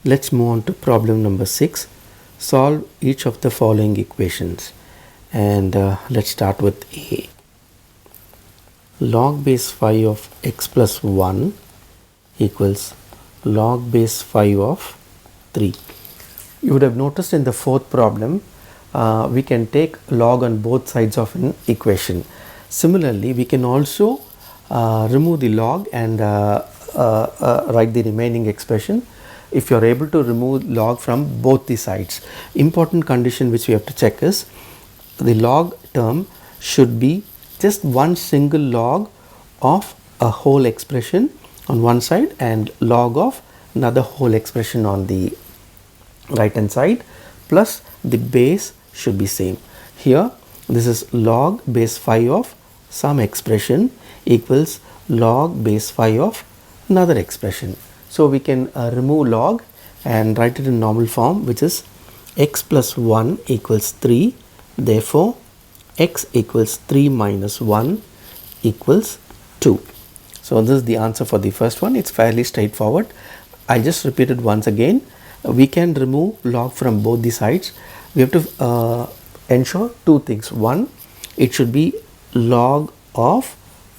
Let's move on to problem number 6. Solve each of the following equations. And let's start with A. Log base 5 of x plus 1 equals log base 5 of 3. You would have noticed in the fourth problem, we can take log on both sides of an equation. Similarly, we can also remove the log and write the remaining expression if you are able to remove log from both the sides. Important condition which we have to check is the log term should be just one single log of a whole expression on one side and log of another whole expression on the right hand side, plus the base should be same. Here this is log base 5 of some expression equals log base 5 of another expression. So we can remove log and write it in normal form, which is x plus 1 equals 3. Therefore x equals 3 minus 1 equals 2. So this is the answer for the first one. It's fairly straightforward. I just repeat it once again. We can remove log from both the sides. We have to ensure two things. One, it should be log of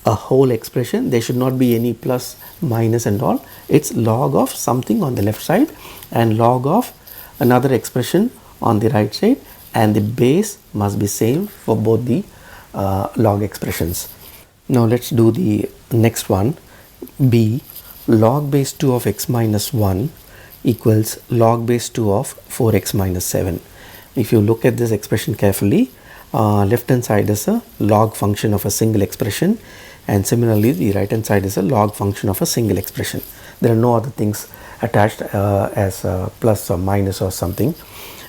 a whole expression. There should not be any plus, minus and all. It's log of something on the left side and log of another expression on the right side, and the base must be same for both the log expressions. Now let's do the next one. B, log base 2 of x minus 1 equals log base 2 of 4x minus 7. If you look at this expression carefully, left hand side is a log function of a single expression, and similarly the right hand side is a log function of a single expression. There are no other things attached as plus or minus or something,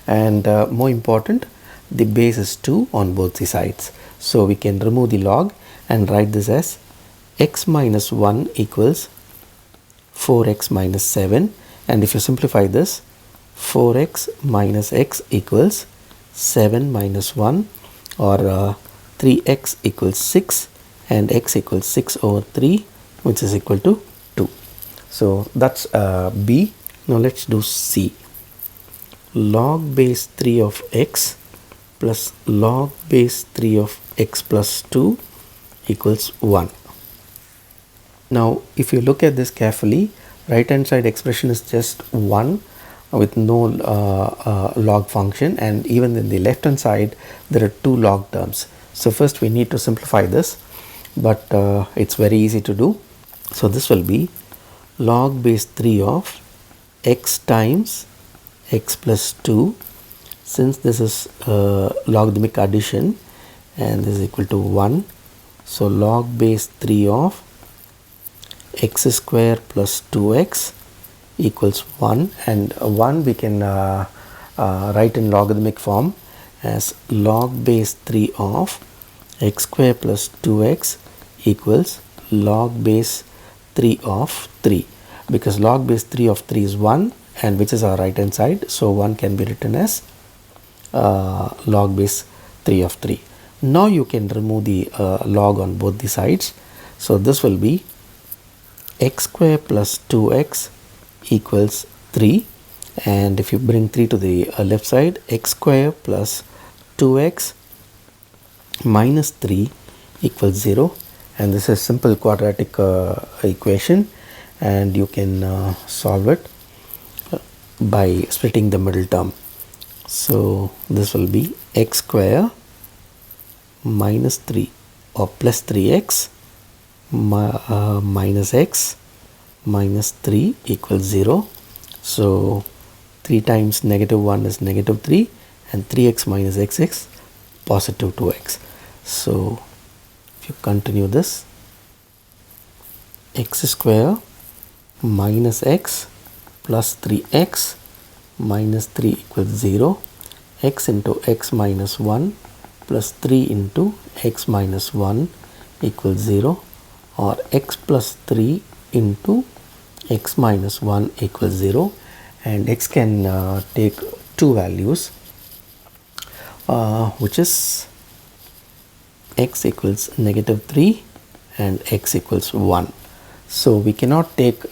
and more important, the base is 2 on both the sides. So we can remove the log and write this as x minus 1 equals 4x minus 7, and if you simplify this, 4x minus x equals 7 minus 1, or 3x equals 6, and x equals 6 over 3, which is equal to 2. So that's B. Now let's do C. Log base 3 of x plus log base 3 of x plus 2 equals 1. Now if you look at this carefully, right hand side expression is just 1 with no log function, and even in the left hand side there are 2 log terms. So first we need to simplify this, but it's very easy to do. So this will be log base 3 of x times x plus 2. Since this is logarithmic addition and this is equal to 1, so log base 3 of x square plus 2x equals 1, and 1 we can write in logarithmic form as log base 3 of x square plus 2x equals log base 3 of 3, because log base 3 of 3 is 1, and which is our right hand side, so 1 can be written as log base 3 of 3. Now you can remove the log on both the sides. So this will be x square plus 2x equals 3, and if you bring 3 to the left side, x square plus 2x minus 3 equals 0, and this is simple quadratic equation, and you can solve it by splitting the middle term. So this will be x square minus 3 or plus 3x minus x minus 3 equals 0. So 3 times negative 1 is negative 3, and 3x minus x is positive 2x. So if you continue this, x square minus x plus 3x minus 3 equals 0, x into x minus 1 plus 3 into x minus 1 equals 0, or x plus 3 into x minus 1 equals 0, and x can take two values, which is x equals negative 3 and x equals 1. So we cannot take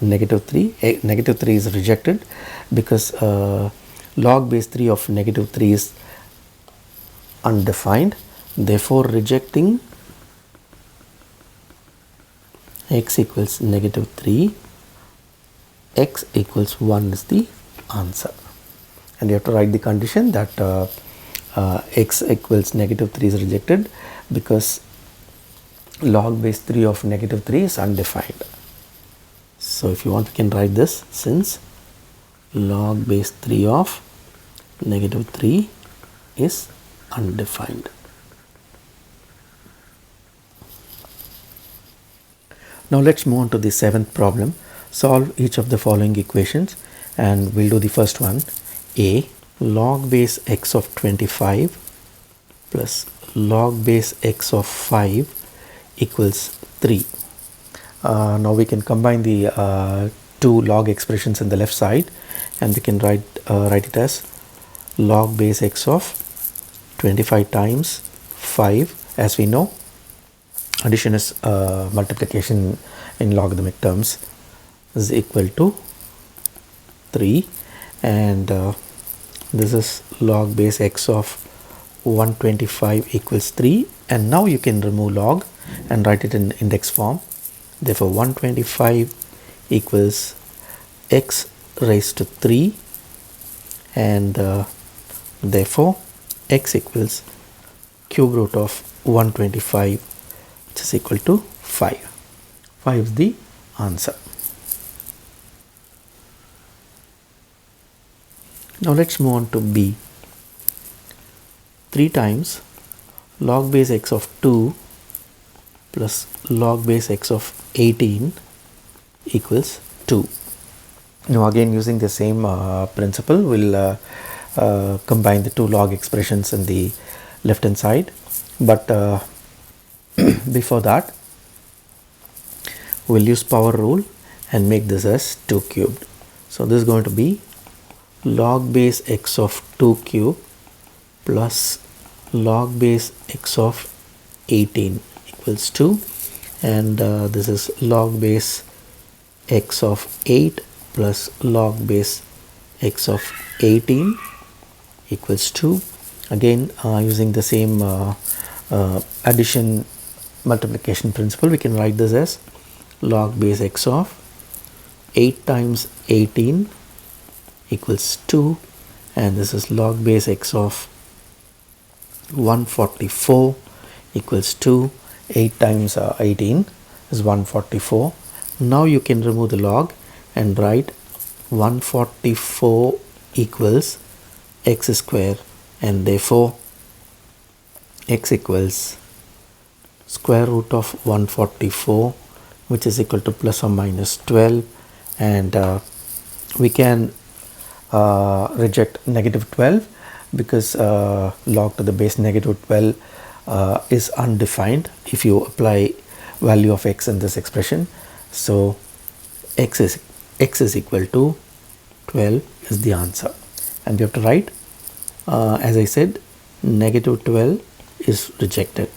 negative 3. Negative 3 is rejected because log base 3 of negative 3 is undefined. Therefore, rejecting x equals negative 3, x equals 1 is the answer. And you have to write the condition that x equals negative 3 is rejected because log base 3 of negative 3 is undefined. So if you want, we can write this, since log base 3 of negative 3 is undefined. Now let's move on to the seventh problem. Solve each of the following equations, and we'll do the first one. A, log base x of 25 plus log base x of 5 equals 3. Now we can combine the two log expressions in the left side, and we can write it as log base x of 25 times 5. As we know, addition is multiplication in logarithmic terms, is equal to 3, and this is log base x of 125 equals 3. And now you can remove log and write it in index form. Therefore 125 equals x raised to 3, and therefore x equals cube root of 125, which is equal to 5. 5 is the answer. Now let's move on to B. 3 times log base x of 2 plus log base x of 18 equals 2. Now again, using the same principle, we'll combine the two log expressions in the left hand side, but before that we'll use power rule and make this as 2 cubed. So this is going to be log base x of 2 cube plus log base x of 18 equals 2, and this is log base x of 8 plus log base x of 18 equals 2. Again, using the same addition multiplication principle, we can write this as log base x of 8 times 18 equals 2, and this is log base x of 144 equals 2. 8 times 18 is 144. Now you can remove the log and write 144 equals x square, and therefore x equals square root of 144, which is equal to plus or minus 12, and we can reject negative 12 because log to the base negative 12 is undefined if you apply value of x in this expression. So x is equal to 12 is the answer, and we have to write, as I said, negative 12 is rejected,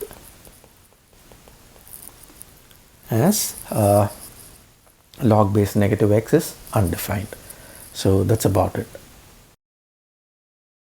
as log base negative x is undefined. So that's about it.